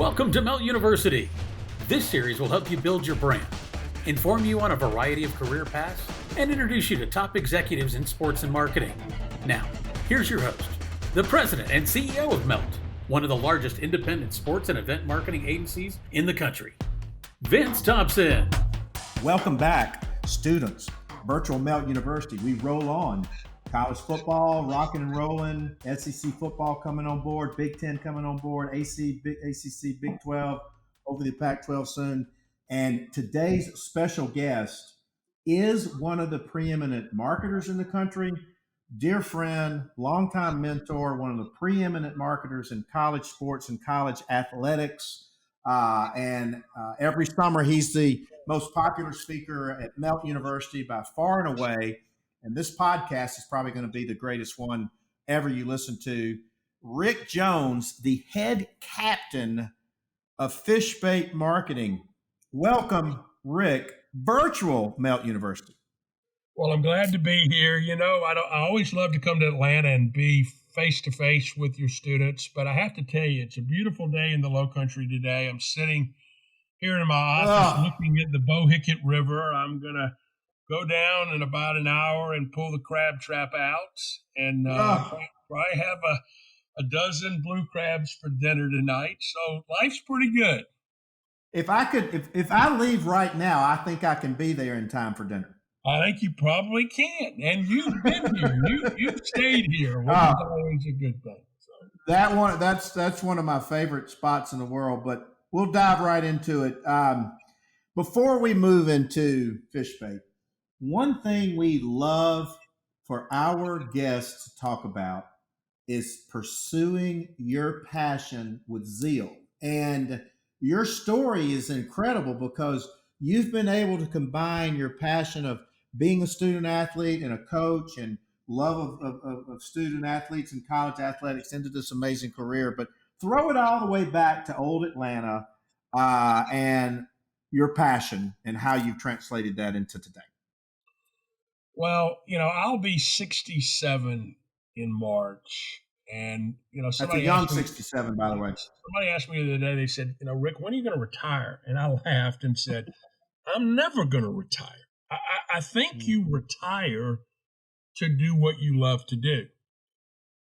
Welcome to Melt University. This series will help you build your brand, inform you on a variety of career paths, and introduce you to top executives in sports and marketing. Now, here's your host, the president and CEO of Melt, one of the largest independent sports and event marketing agencies in the country, Vince Thompson. Welcome back, students. Virtual Melt University. We roll on. College football, rocking and rolling. SEC football coming on board. Big Ten coming on board. ACC, Big 12, over the Pac-12 soon. And today's special guest is one of the preeminent marketers in the country. Dear friend, longtime mentor, one of the preeminent marketers in college sports and college athletics. Every summer, he's the most popular speaker at Melt University by far and away. And this podcast is probably going to be the greatest one ever you listen to. Rick Jones, the head captain of FishBait Marketing. Welcome, Rick, virtual Melt University. Well, I'm glad to be here. You know, I always love to come to Atlanta and be face-to-face with your students, but I have to tell you, it's a beautiful day in the Low Country today. I'm sitting here in my office looking at the Bohicket River. I'm going to go down in about an hour and pull the crab trap out and probably have a dozen blue crabs for dinner tonight. So life's pretty good. If I leave right now, I think I can be there in time for dinner. I think you probably can. And you've been here. You've stayed here, which is always a good thing. So. That's one of my favorite spots in the world, but we'll dive right into it. Before we move into FishBait, one thing we love for our guests to talk about is pursuing your passion with zeal. And your story is incredible because you've been able to combine your passion of being a student athlete and a coach and love of student athletes and college athletics into this amazing career, but throw it all the way back to old Atlanta and your passion and how you've translated that into today. Well, you know, I'll be 67 in March. And, you know, that's a young 67, by the way. Somebody asked me the other day, they said, you know, Rick, when are you going to retire? And I laughed and said, I'm never going to retire. I think you retire to do what you love to do.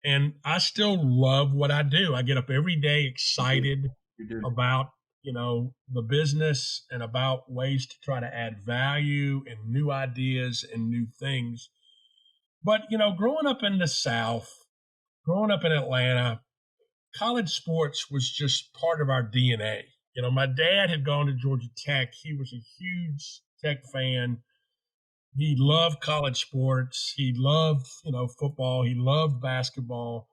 And I still love what I do. I get up every day excited about, you know, the business and about ways to try to add value and new ideas and new things. But, you know, growing up in the South, growing up in Atlanta, college sports was just part of our DNA. You know, my dad had gone to Georgia Tech. He was a huge Tech fan. He loved college sports. He loved, you know, football. He loved basketball.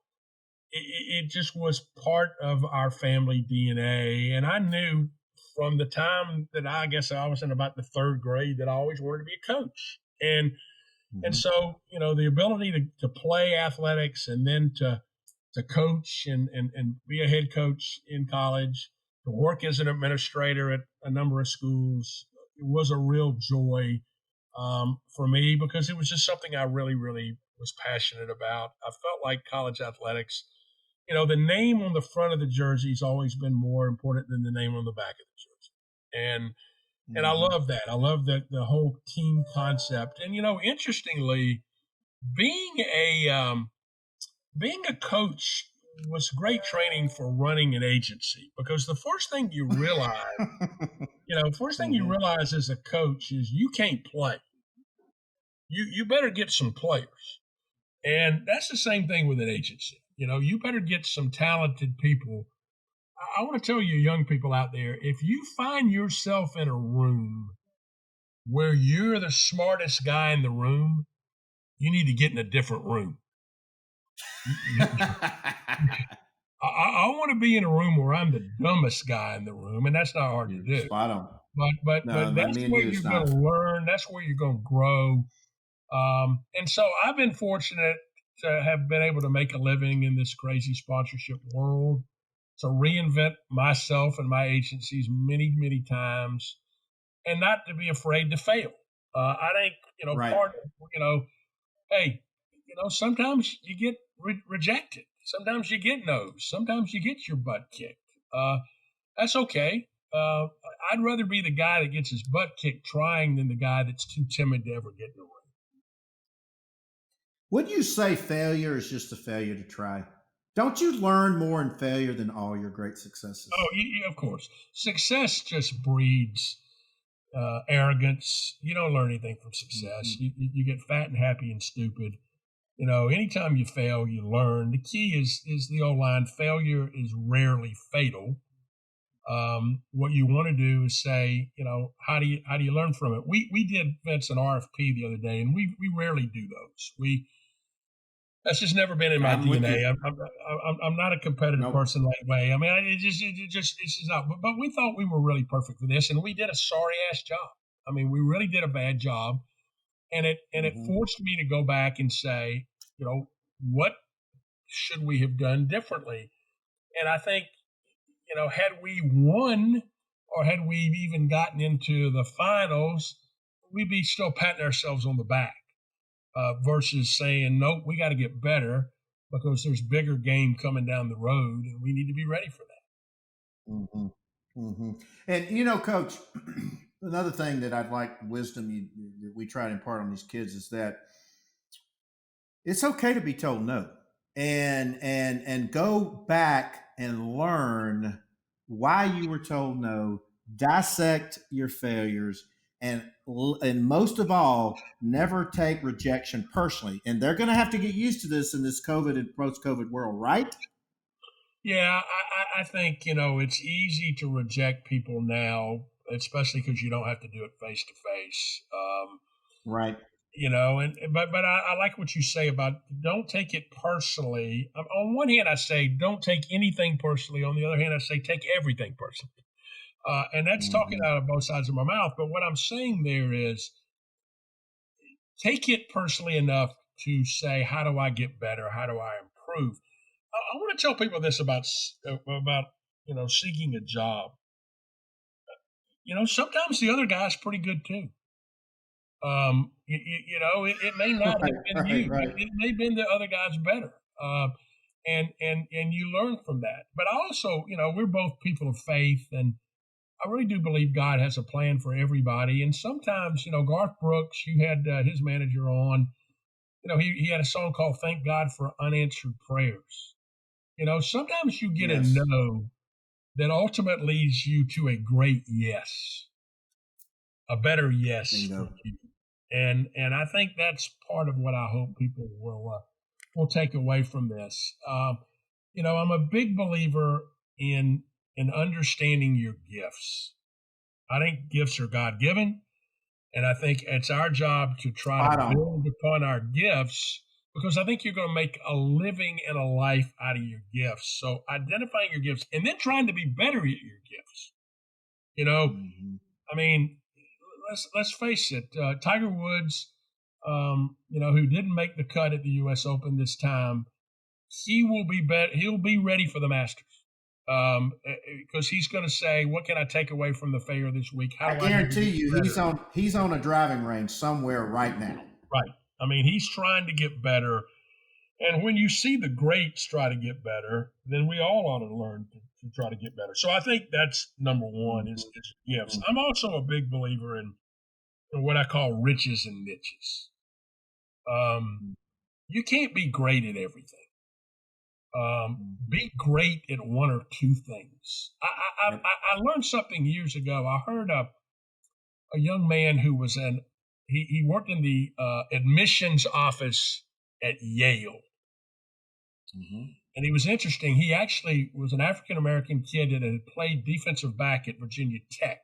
It just was part of our family DNA. And I knew from the time that I guess I was in about the third grade that I always wanted to be a coach. And so, you know, the ability to play athletics and then to coach and be a head coach in college, to work as an administrator at a number of schools, it was a real joy for me because it was just something I really, really was passionate about. I felt like college athletics, you know, the name on the front of the jersey has always been more important than the name on the back of the jersey. And I love that. I love the whole team concept. And, you know, interestingly, being a coach was great training for running an agency because the first thing you realize, you realize as a coach is you can't play. You better get some players. And that's the same thing with an agency. You know, you better get some talented people. I want to tell you young people out there, if you find yourself in a room where you're the smartest guy in the room, you need to get in a different room. I want to be in a room where I'm the dumbest guy in the room, and that's not hard to do. Spot on. But that's where you're going to learn. That's where you're going to grow. And so I've been fortunate to have been able to make a living in this crazy sponsorship world, to reinvent myself and my agencies many, many times, and not to be afraid to fail. I think, you know, part of, you know, hey, you know, sometimes you get rejected. Sometimes you get no's. Sometimes you get your butt kicked. That's okay. I'd rather be the guy that gets his butt kicked trying than the guy that's too timid to ever get in the ring. Would you say failure is just a failure to try? Don't you learn more in failure than all your great successes? Oh, of course. Success just breeds arrogance. You don't learn anything from success. Mm-hmm. You get fat and happy and stupid. Anytime you fail, you learn. The key is the old line: failure is rarely fatal. What you want to do is say, how do you learn from it? We did, Vince, an RFP the other day, and we rarely do those. That's just never been in my DNA. I'm not a competitive person that way. I mean, it's just not. But we thought we were really perfect for this, and we did a sorry ass job. I mean, we really did a bad job, and it forced me to go back and say, what should we have done differently? And I think, had we won, or had we even gotten into the finals, we'd be still patting ourselves on the back. Versus saying, nope, we got to get better because there's bigger game coming down the road and we need to be ready for that. Mm-hmm. Mm-hmm. And, Coach, another thing that I'd like wisdom that we try to impart on these kids is that it's okay to be told no, and go back and learn why you were told no, dissect your failures, and most of all, never take rejection personally. And they're going to have to get used to this in this COVID and post-COVID world, right? Yeah, I think, it's easy to reject people now, especially because you don't have to do it face to face. Right. But I like what you say about don't take it personally. On one hand, I say don't take anything personally. On the other hand, I say take everything personally. And that's talking out of both sides of my mouth. But what I'm saying there is take it personally enough to say, how do I get better? How do I improve? I want to tell people this about seeking a job. Sometimes the other guy's pretty good too. It may not have been you. Right. It may have been the other guy's better. And you learn from that. But also, we're both people of faith, and I really do believe God has a plan for everybody. And sometimes, Garth Brooks, you had his manager on, he had a song called Thank God for Unanswered Prayers. Sometimes you get a no that ultimately leads you to a great yes, a better yes for you. And I think that's part of what I hope people will take away from this. I'm a big believer in understanding your gifts. I think gifts are God-given, and I think it's our job to try to build upon our gifts, because I think you're going to make a living and a life out of your gifts. So identifying your gifts and then trying to be better at your gifts. I mean, let's face it, Tiger Woods, who didn't make the cut at the U.S. Open this time, he'll be ready for the Masters. Because he's going to say, what can I take away from the failure this week? I guarantee you he's on a driving range somewhere right now. Right. I mean, he's trying to get better. And when you see the greats try to get better, then we all ought to learn to try to get better. So I think that's number one is gifts. I'm also a big believer in what I call riches and niches. You can't be great at everything. Be great at one or two things. I learned something years ago. I heard a young man who was he worked in the admissions office at Yale. And he was interesting. He actually was an African-American kid that had played defensive back at Virginia Tech.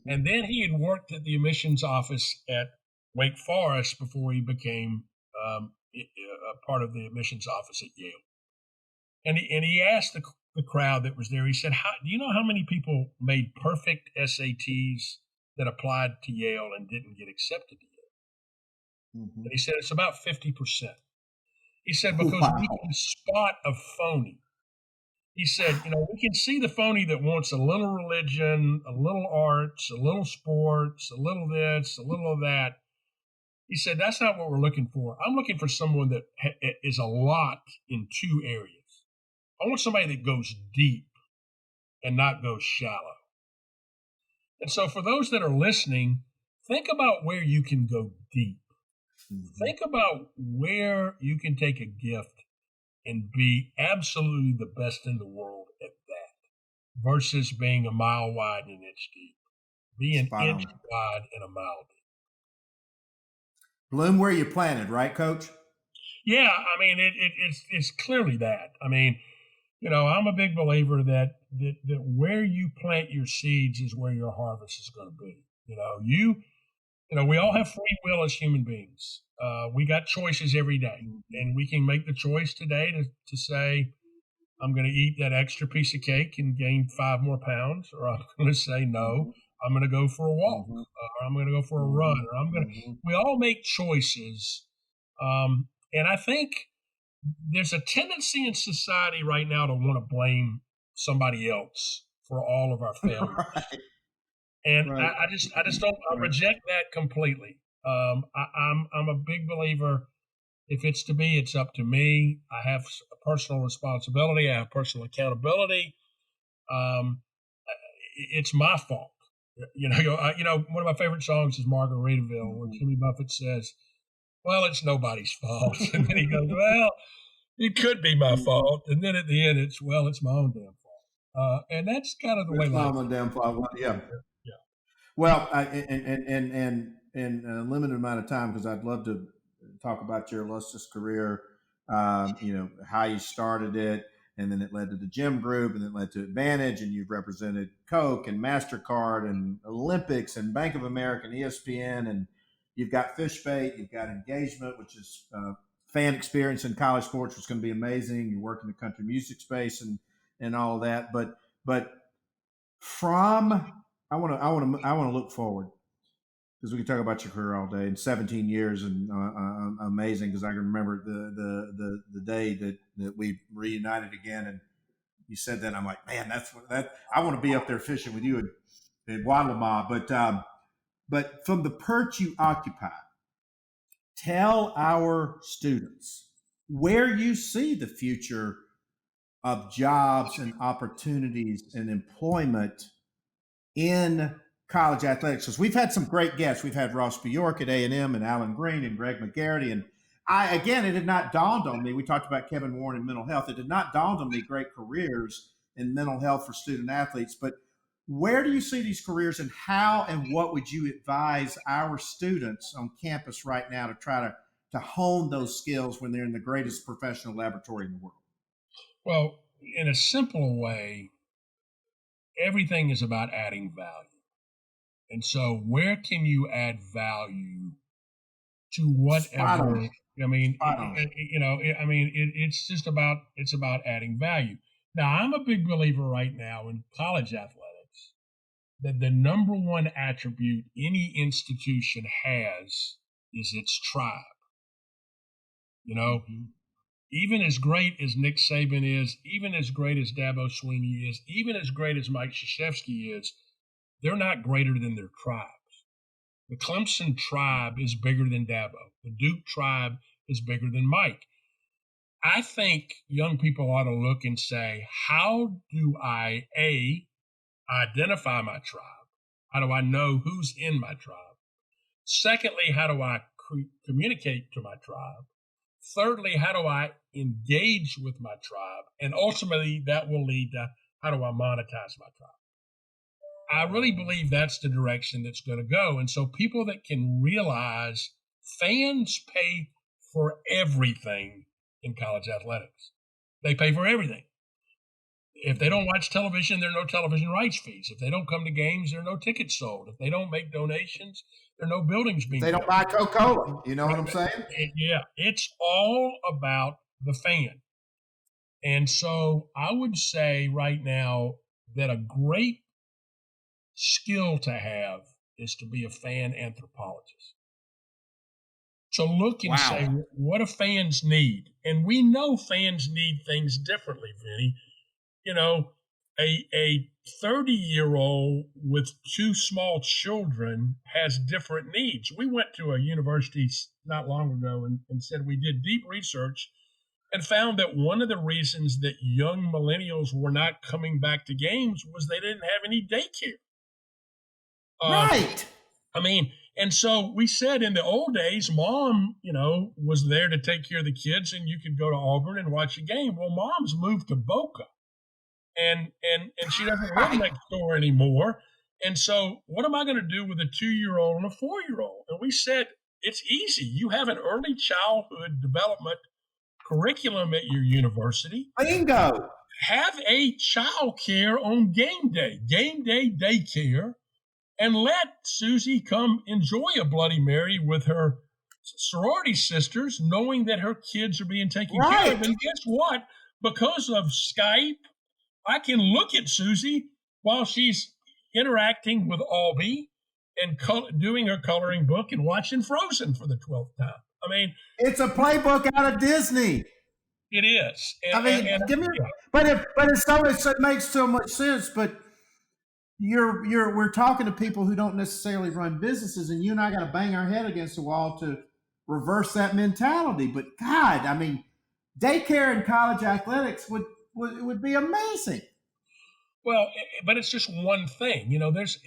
And then he had worked at the admissions office at Wake Forest before he became a part of the admissions office at Yale. And he asked the crowd that was there, he said, do you know how many people made perfect SATs that applied to Yale and didn't get accepted to Yale? And he said, it's about 50%. He said, because we can spot a phony. He said, we can see the phony that wants a little religion, a little arts, a little sports, a little this, a little of that. He said, that's not what we're looking for. I'm looking for someone that is a lot in two areas. I want somebody that goes deep. and not go shallow. And so for those that are listening, think about where you can go deep. Mm-hmm. Think about where you can take a gift and be absolutely the best in the world at that versus being a mile wide and an inch deep. Be an inch wide and a mile deep. Bloom where you planted, right, Coach? Yeah, I mean, it's clearly that. I mean, I'm a big believer that where you plant your seeds is where your harvest is going to be. We all have free will as human beings. We got choices every day, and we can make the choice today to say, I'm going to eat that extra piece of cake and gain 5 more pounds, or I'm going to say, no, I'm going to go for a walk, or I'm going to go for a run, or we all make choices. And I think there's a tendency in society right now to want to blame somebody else for all of our failures. Right. And right. I just don't reject that completely. I'm a big believer. If it's to be, it's up to me. I have a personal responsibility. I have personal accountability. It's my fault. One of my favorite songs is Margaritaville, where Jimmy Buffett says, well, it's nobody's fault. And then he goes, well, it could be my fault. And then at the end, it's my own damn fault. And that's kind of the way life is. My own damn fault. Yeah. Yeah. Well, in a limited amount of time, because I'd love to talk about your illustrious career, how you started it, and then it led to the gym group, and then it led to Advantage, and you've represented Coke and MasterCard and Olympics and Bank of America and ESPN, and you've got FishBait, you've got Engagement, which is fan experience in college sports, which is going to be amazing. You work in the country music space and all of that, but from I want to look forward, because we can talk about your career all day. And 17 years and amazing, because I can remember the day that we reunited again, and you said that, I'm like, man, that's I want to be up there fishing with you at Guatemala. But from the perch you occupy, tell our students where you see the future of jobs and opportunities and employment in college athletics. Because we've had some great guests. We've had Ross Bjork at A&M and Alan Green and Greg McGarity. And it had not dawned on me. We talked about Kevin Warren and mental health. It did not dawn on me great careers in mental health for student athletes. But where do you see these careers, and how and what would you advise our students on campus right now to try to hone those skills when they're in the greatest professional laboratory in the world? Well, in a simple way, everything is about adding value. And so where can you add value to whatever? It's about adding value. Now, I'm a big believer right now in college athletics that the number one attribute any institution has is its tribe. Even as great as Nick Saban is, even as great as Dabo Swinney is, even as great as Mike Krzyzewski is, they're not greater than their tribes. The Clemson tribe is bigger than Dabo. The Duke tribe is bigger than Mike. I think young people ought to look and say, how do I, identify my tribe? How do I know who's in my tribe? Secondly, how do I communicate to my tribe? Thirdly, how do I engage with my tribe? And ultimately, that will lead to how do I monetize my tribe? I really believe that's the direction that's going to go. And so people that can realize fans pay for everything in college athletics. They pay for everything. If they don't watch television, there are no television rights fees. If they don't come to games, there are no tickets sold. If they don't make donations, there are no buildings being built. They don't buy Coca-Cola. You know what I'm saying? Yeah. It's all about the fan. And so I would say right now that a great skill to have is to be a fan anthropologist. To look and say, what do fans need? And we know fans need things differently, Vinny. A 30-year-old with 2 small children has different needs. We went to a university not long ago and said we did deep research and found that one of the reasons that young millennials were not coming back to games was they didn't have any daycare. Right. I mean, and so we said in the old days, mom, was there to take care of the kids, and you could go to Auburn and watch a game. Well, mom's moved to Boca, and she doesn't live next door anymore. And so, what am I going to do with a 2-year-old and a 4-year-old? And we said it's easy. You have an early childhood development curriculum at your university. Bingo. Have a child care on game day daycare, and let Susie come enjoy a Bloody Mary with her sorority sisters, knowing that her kids are being taken care of. And guess what? Because of Skype, I can look at Susie while she's interacting with Albie and doing her coloring book and watching Frozen for the 12th time. I mean, it's a playbook out of Disney. It is. But it makes so much sense. But we're talking to people who don't necessarily run businesses, and you and I got to bang our head against the wall to reverse that mentality. But God, I mean, daycare and college athletics would be amazing. Well, but it's just one thing. There's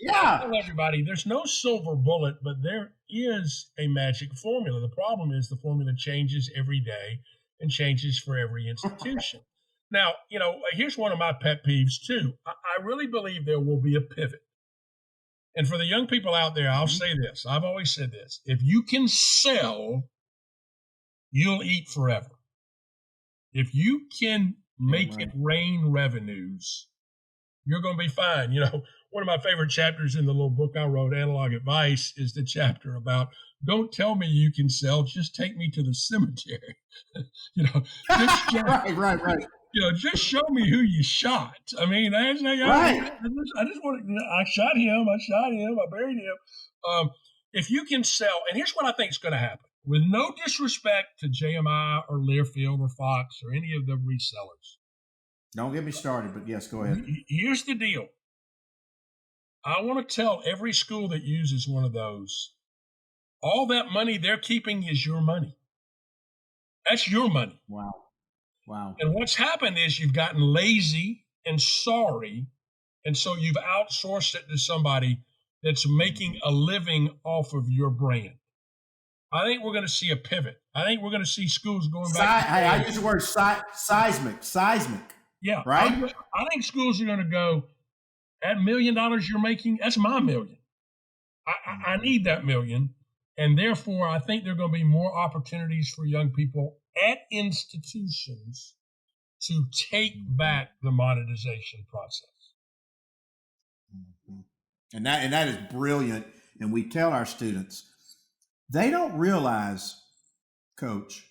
I tell everybody there's no silver bullet, but there is a magic formula. The problem is the formula changes every day and changes for every institution. Now, here's one of my pet peeves too. I really believe there will be a pivot. And for the young people out there, I'll say this. I've always said this. If you can sell, you'll eat forever. If you can make it rain revenues, you're going to be fine. One of my favorite chapters in the little book I wrote, Analog Advice, is the chapter about don't tell me you can sell, just take me to the cemetery. Right. Just show me who you shot. I mean, I just want to, I shot him, I buried him. If you can sell, and here's what I think is going to happen, with no disrespect to JMI or Learfield or Fox or any of the resellers. Don't get me started, but yes, go ahead. Here's the deal. I want to tell every school that uses one of those, all that money they're keeping is your money. That's your money. Wow. And what's happened is you've gotten lazy and sorry, and so you've outsourced it to somebody that's making a living off of your brand. I think we're going to see a pivot. I think we're going to see schools going back. I use the word seismic. Yeah. Right? I think schools are going to go, that $1 million you're making, that's my million. I need that million. And therefore, I think there are going to be more opportunities for young people at institutions to take back the monetization process. And that is brilliant. And we tell our students, they don't realize, Coach,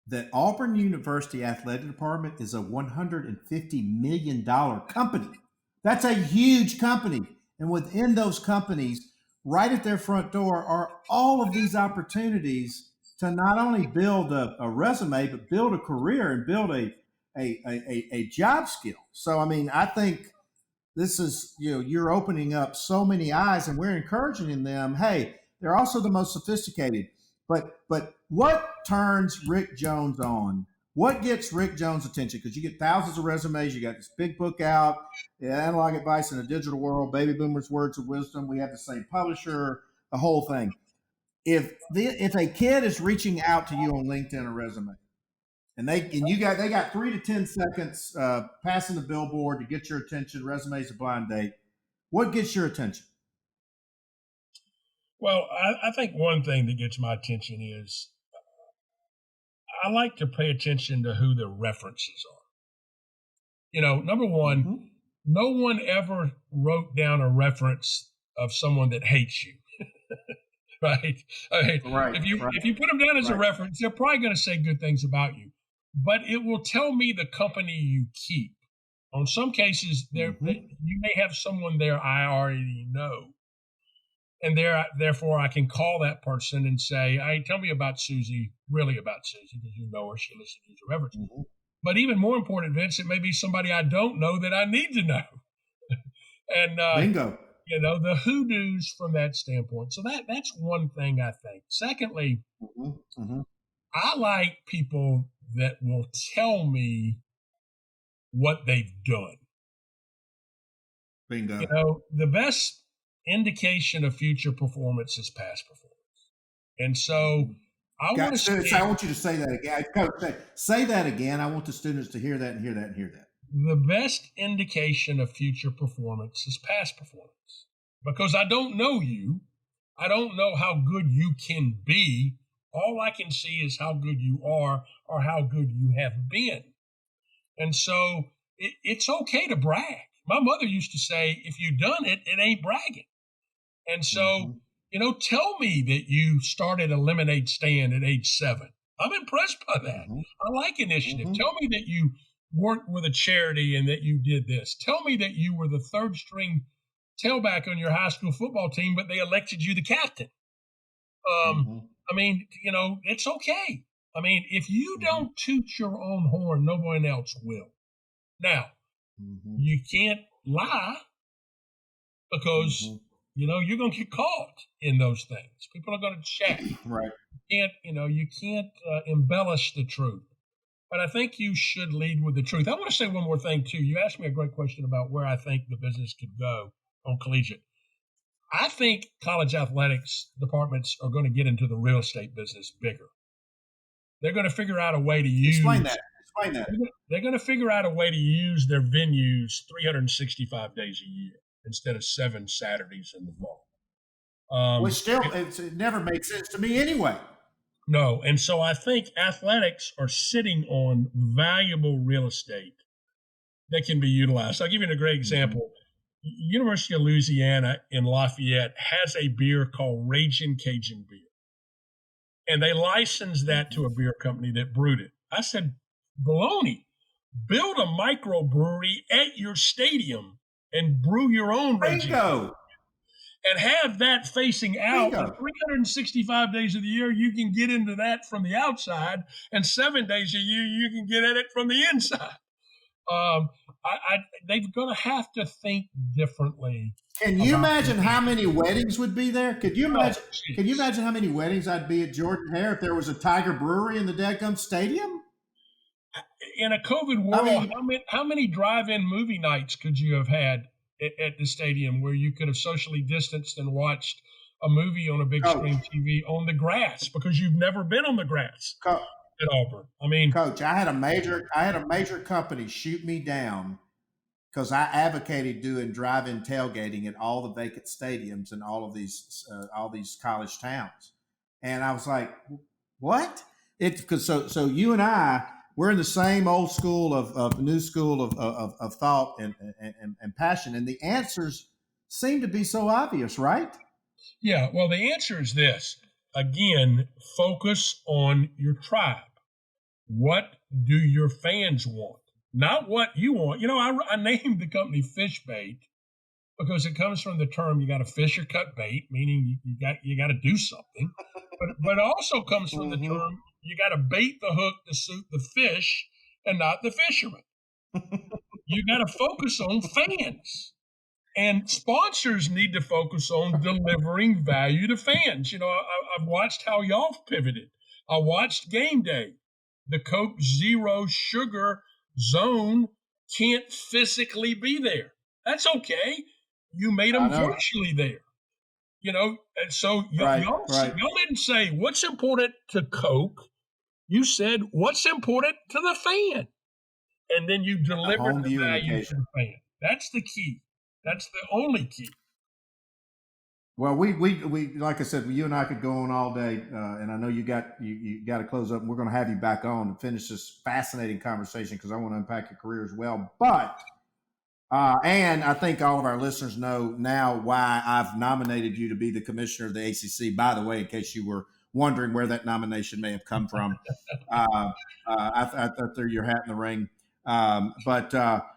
that Auburn University Athletic Department is a $150 million company. That's a huge company. And within those companies, right at their front door, are all of these opportunities to not only build a resume, but build a career and build a job skill. So, I mean, I think this is, you're opening up so many eyes, and we're encouraging them, hey, they're also the most sophisticated. But what turns Rick Jones on? What gets Rick Jones' attention? Because you get thousands of resumes. You got this big book out, Analog Advice in a Digital World, Baby Boomers' Words of Wisdom. We have the same publisher, the whole thing. If a kid is reaching out to you on LinkedIn or resume, and they got 3 to 10 seconds passing the billboard to get your attention, resume's a blind date, what gets your attention? Well, I think one thing that gets my attention is I like to pay attention to who the references are. Number one, no one ever wrote down a reference of someone that hates you. Right? If you put them down as a reference, they're probably going to say good things about you. But it will tell me the company you keep. On some cases, you may have someone there I already know. And therefore, I can call that person and say, hey, tell me about Susie, really about Susie, because you know her, she listens to your reference. But even more important, Vince, it may be somebody I don't know that I need to know. And bingo. The hoodoos from that standpoint. So that's one thing I think. Secondly, I like people that will tell me what they've done. Bingo. You know, the best indication of future performance is past performance. And so I want to I want you to say that again. Coach, say that again. I want the students to hear that and hear that and hear that. The best indication of future performance is past performance, because I don't know you. I don't know how good you can be. All I can see is how good you are or how good you have been. And so it's okay to brag. My mother used to say, if you've done it, it ain't bragging. And so, you know, tell me that you started a lemonade stand at age 7. I'm impressed by that. I like initiative. Tell me that you worked with a charity and that you did this. Tell me that you were the third string tailback on your high school football team, but they elected you the captain. I mean, you know, it's okay. I mean, if you don't toot your own horn, no one else will. Now, you can't lie because, you know, you're going to get caught in those things. People are going to check. Right. You can't embellish the truth. But I think you should lead with the truth. I want to say one more thing, too. You asked me a great question about where I think the business could go on collegiate. I think college athletics departments are going to get into the real estate business bigger. They're going to figure out a way to use. Explain that. They're going to figure out a way to use their venues 365 days a year instead of 7 Saturdays in the fall. It never made sense to me anyway. No, and so I think athletics are sitting on valuable real estate that can be utilized. I'll give you a great example. University of Louisiana in Lafayette has a beer called Ragin' Cajun beer. And they licensed that to a beer company that brewed it. I said, baloney, build a microbrewery at your stadium and brew your own Ragin' Cajun. And have that facing out. 365 days of the year, you can get into that from the outside, and 7 days a year, you can get at it from the inside. They're going to have to think differently. Can you imagine how many weddings would be there? Could you imagine? Can you imagine how many weddings I'd be at Jordan Hare if there was a Tiger Brewery in the dadgum stadium? In a COVID world, how many drive-in movie nights could you have had at the stadium where you could have socially distanced and watched a movie on a big screen TV on the grass because you've never been on the grass at Auburn? I mean, Coach, I had a major company shoot me down because I advocated doing drive-in tailgating at all the vacant stadiums in all these college towns, and I was like, "What?" It's because so you and I. We're in the same old school of new school of thought and passion. And the answers seem to be so obvious, right? Yeah. Well, the answer is this. Again, focus on your tribe. What do your fans want? Not what you want. You know, I named the company FishBait because it comes from the term you got to fish or cut bait, meaning you got to do something. But it also comes from the term you got to bait the hook to suit the fish and not the fisherman. You got to focus on fans. And sponsors need to focus on delivering value to fans. You know, I've watched how y'all pivoted. I watched Game Day. The Coke Zero Sugar Zone can't physically be there. That's okay. You made them virtually there. You know, and so y'all didn't say what's important to Coke. You said what's important to the fan. And then you delivered the value to the fan. That's the key. That's the only key. Well, we like I said, you and I could go on all day, and I know you got to close up. And we're going to have you back on to finish this fascinating conversation because I want to unpack your career as well. But and I think all of our listeners know now why I've nominated you to be the commissioner of the ACC. By the way, in case you were wondering where that nomination may have come from, I threw your hat in the ring. What are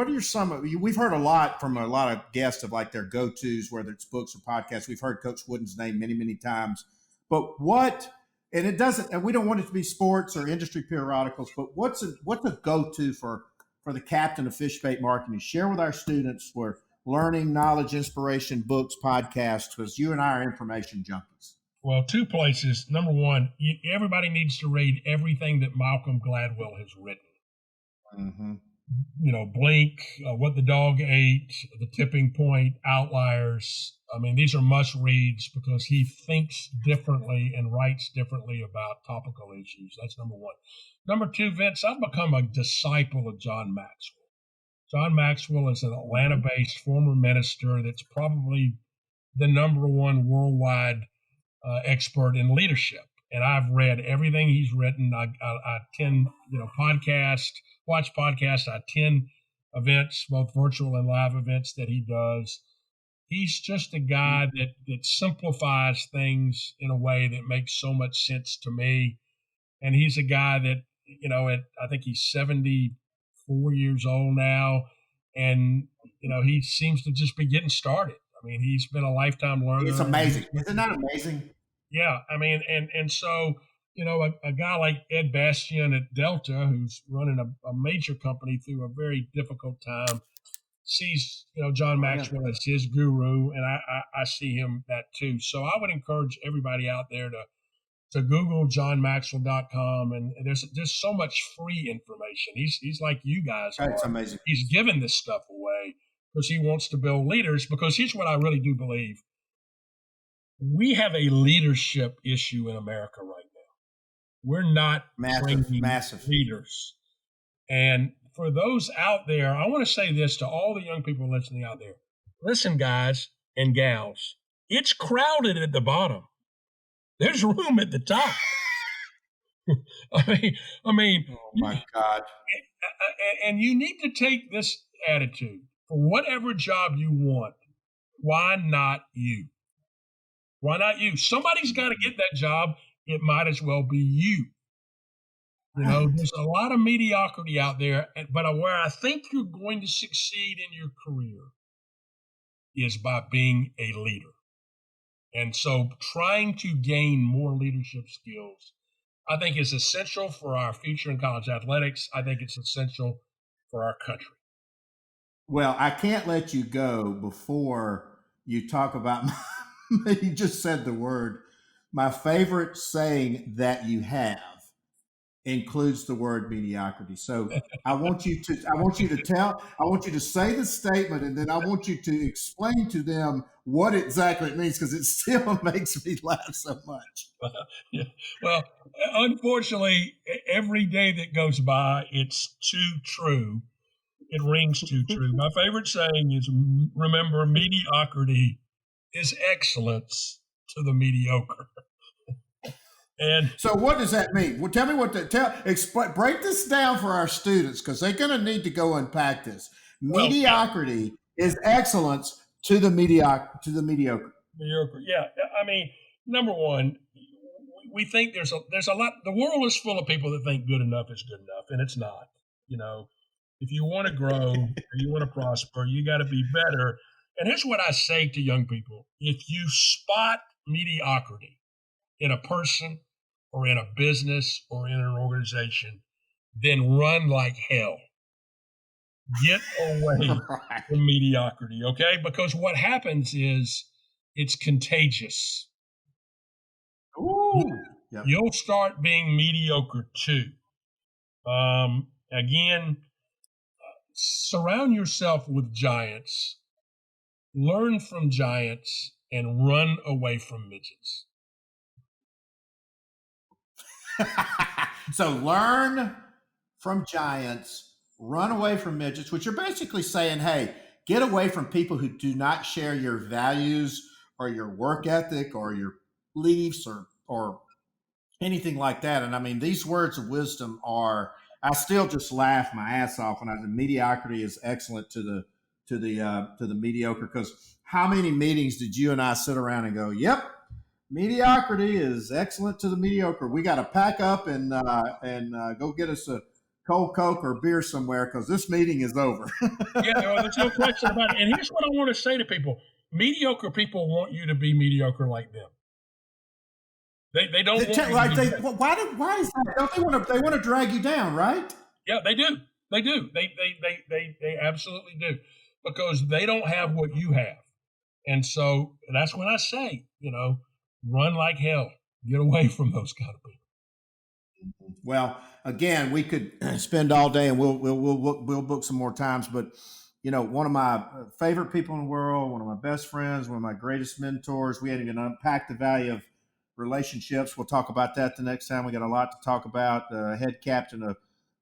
your some? We've heard a lot from a lot of guests of like their go-tos, whether it's books or podcasts. We've heard Coach Wooden's name many times. But and it doesn't, and we don't want it to be sports or industry periodicals. But what's a go-to for the captain of FishBait marketing? Share with our students for learning, knowledge, inspiration, books, podcasts, because you and I are information junkies. Well, two places. Number one, everybody needs to read everything that Malcolm Gladwell has written. Mm-hmm. Blink, What the Dog Ate, The Tipping Point, Outliers. I mean, these are must reads because he thinks differently and writes differently about topical issues. That's number one. Number two, Vince, I've become a disciple of John Maxwell. John Maxwell is an Atlanta-based former minister that's probably the number one worldwide expert in leadership. And I've read everything he's written. I attend, watch podcasts. I attend events, both virtual and live events that he does. He's just a guy that simplifies things in a way that makes so much sense to me. And he's a guy that, I think he's 74 years old now. And, he seems to just be getting started. I mean, he's been a lifetime learner. It's amazing. Isn't that amazing? Yeah. I mean, and so, a guy like Ed Bastian at Delta, who's running a major company through a very difficult time, sees, John Maxwell as his guru, and I see him that too. So I would encourage everybody out there to Google johnmaxwell.com, and there's just so much free information. He's like you guys are. It's amazing. He's giving this stuff away because he wants to build leaders, because here's what I really do believe. We have a leadership issue in America right now. We're not massive leaders. And for those out there, I want to say this to all the young people listening out there. Listen, guys and gals, it's crowded at the bottom. There's room at the top. I mean. Oh my God. And you need to take this attitude. For whatever job you want, why not you? Why not you? Somebody's got to get that job. It might as well be you. There's a lot of mediocrity out there, but where I think you're going to succeed in your career is by being a leader. And so trying to gain more leadership skills, I think, is essential for our future in college athletics. I think it's essential for our country. Well, I can't let you go before you talk about, you just said the word, my favorite saying that you have includes the word mediocrity. So I want you to say the statement, and then I want you to explain to them what exactly it means, because it still makes me laugh so much. Yeah. Well, unfortunately, every day that goes by, it's too true. It rings too true. My favorite saying is, remember, mediocrity is excellence to the mediocre. And so what does that mean? Well, tell me break this down for our students, because they're going to need to go unpack this. Mediocrity is excellence to the mediocre. Mediocre. Yeah. I mean, number one, we think there's a lot. The world is full of people that think good enough is good enough, and it's not. If you want to grow or you want to prosper, you got to be better. And here's what I say to young people: if you spot mediocrity in a person or in a business or in an organization, then run like hell. Get away from mediocrity, okay? Because what happens is it's contagious. Ooh. Yep. You'll start being mediocre too. Again, surround yourself with giants, learn from giants, and run away from midgets. So learn from giants, run away from midgets, which you're basically saying, hey, get away from people who do not share your values or your work ethic or your beliefs or anything like that. And I mean, these words of wisdom I still just laugh my ass off when I said mediocrity is excellent to the mediocre, because how many meetings did you and I sit around and go, yep, mediocrity is excellent to the mediocre. We got to pack up and go get us a cold Coke or beer somewhere, because this meeting is over. Yeah, there's no question about it. And here's what I want to say to people: mediocre people want you to be mediocre like them. They don't want why is that? Don't they want to drag you down, right? Yeah, they do. They do. They absolutely do, because they don't have what you have. And so that's when I say, run like hell. Get away from those kind of people. Well, again, we could spend all day, and we'll book some more times. But one of my favorite people in the world, one of my best friends, one of my greatest mentors. We hadn't even unpacked the value of relationships. We'll talk about that the next time. We got a lot to talk about. Head captain of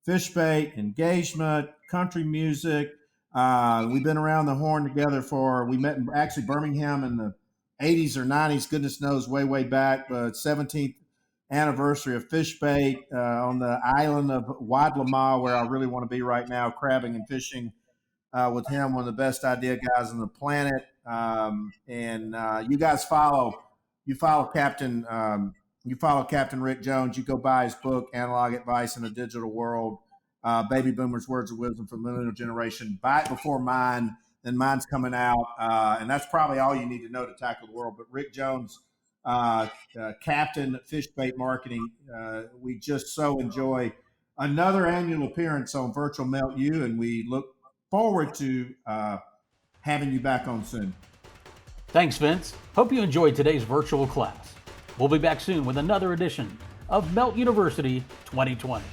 FishBait, engagement, country music. We've been around the horn together we met in actually Birmingham in the 80s or 90s, goodness knows, way back, but 17th anniversary of FishBait on the island of Wadlama, where I really want to be right now, crabbing and fishing with him, one of the best idea guys on the planet. You guys follow Captain Rick Jones. You go buy his book, Analog Advice in a Digital World, Baby Boomers' Words of Wisdom for the Millennial Generation. Buy it before mine. Then mine's coming out, and that's probably all you need to know to tackle the world. But Rick Jones, Captain FishBait Marketing, we just so enjoy another annual appearance on Virtual Melt U, and we look forward to having you back on soon. Thanks, Vince. Hope you enjoyed today's virtual class. We'll be back soon with another edition of Melt University 2020.